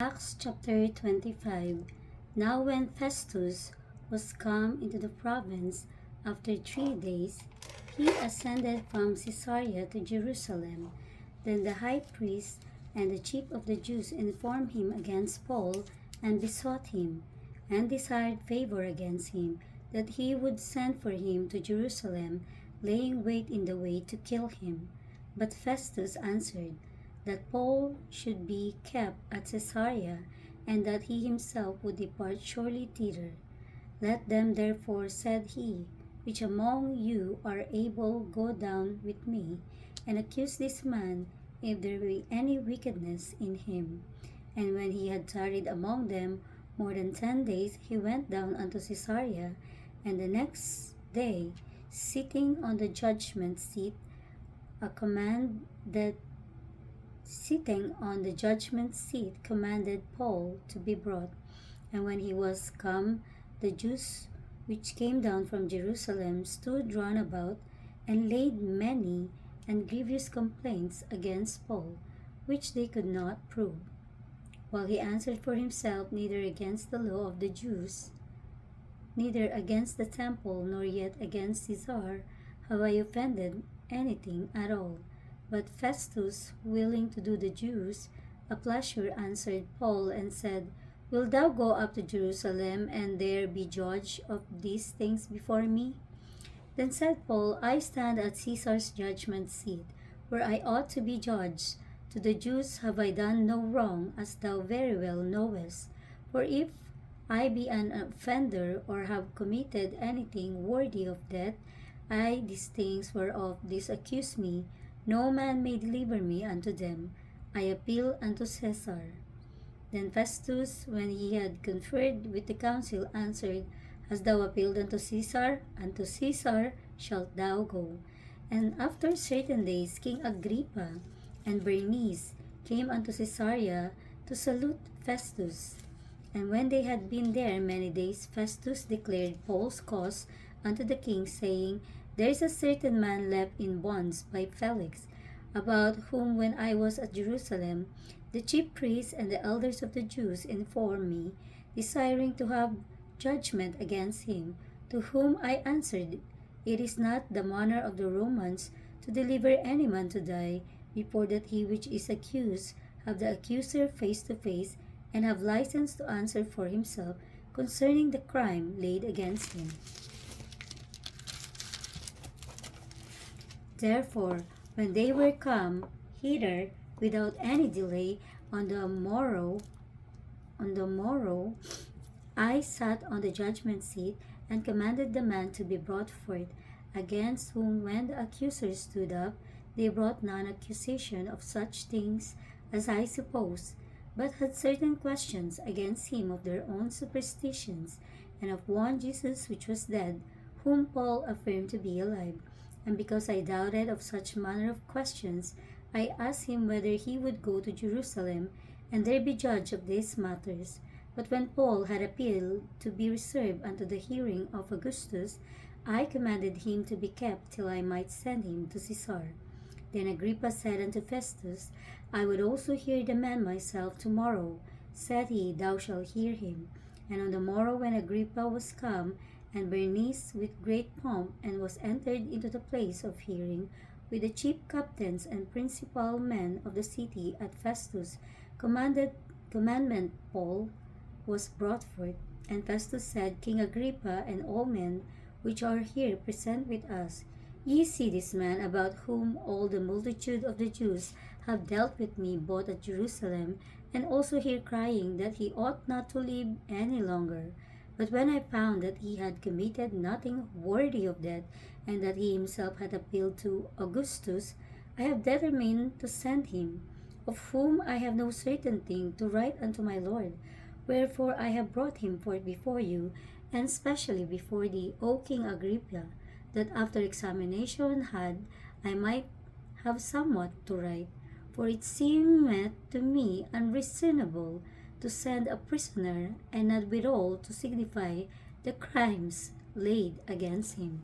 Acts chapter 25. Now when Festus was come into the province after 3 days, he ascended from Caesarea to Jerusalem. Then the high priest and the chief of the Jews informed him against Paul, and besought him, and desired favor against him, that he would send for him to Jerusalem, laying wait in the way to kill him. But Festus answered, that Paul should be kept at Caesarea, and that he himself would depart shortly thither. Let them therefore, said he, which among you are able, go down with me, and accuse this man, if there be any wickedness in him. And when he had tarried among them more than 10 days, he went down unto Caesarea, and the next day, sitting on the judgment seat, commanded Paul to be brought. And when he was come, the Jews which came down from Jerusalem stood round about, and laid many and grievous complaints against Paul, which they could not prove. While he answered for himself, neither against the law of the Jews, neither against the temple, nor yet against Caesar, have I offended anything at all. But Festus, willing to do the Jews a pleasure, answered Paul, and said, Wilt thou go up to Jerusalem, and there be judge of these things before me? Then said Paul, I stand at Caesar's judgment seat, where I ought to be judged. To the Jews have I done no wrong, as thou very well knowest. For if I be an offender, or have committed anything worthy of death, these things whereof these accuse me, no man may deliver me unto them. I appeal unto Caesar. Then Festus, when he had conferred with the council, answered, Hast thou appealed unto Caesar? Unto Caesar shalt thou go. And after certain days, King Agrippa and Bernice came unto Caesarea to salute Festus. And when they had been there many days, Festus declared Paul's cause unto the king, saying, There is a certain man left in bonds by Felix, about whom when I was at Jerusalem, the chief priests and the elders of the Jews informed me, desiring to have judgment against him, to whom I answered, It is not the manner of the Romans to deliver any man to die, before that he which is accused have the accuser face to face, and have license to answer for himself concerning the crime laid against him. Therefore, when they were come hither without any delay, on the morrow, I sat on the judgment seat, and commanded the man to be brought forth, against whom when the accusers stood up, they brought none accusation of such things as I suppose, but had certain questions against him of their own superstitions, and of one Jesus which was dead, whom Paul affirmed to be alive. And because I doubted of such manner of questions, I asked him whether he would go to Jerusalem, and there be judge of these matters. But when Paul had appealed to be reserved unto the hearing of Augustus, I commanded him to be kept till I might send him to Caesar. Then Agrippa said unto Festus, I would also hear the man myself tomorrow. Said he, Thou shalt hear him. And on the morrow, when Agrippa was come, and Bernice with great pomp, and was entered into the place of hearing, with the chief captains and principal men of the city, at Festus' commandment Paul was brought forth. And Festus said, King Agrippa, and all men which are here present with us, ye see this man, about whom all the multitude of the Jews have dealt with me, both at Jerusalem, and also here, crying that he ought not to live any longer. But when I found that he had committed nothing worthy of death, and that he himself had appealed to Augustus, I have determined to send him, of whom I have no certain thing to write unto my Lord. Wherefore I have brought him forth before you, and specially before thee, O King Agrippa, that after examination had, I might have somewhat to write. For it seemeth to me unreasonable to send a prisoner, and not withal to signify the crimes laid against him.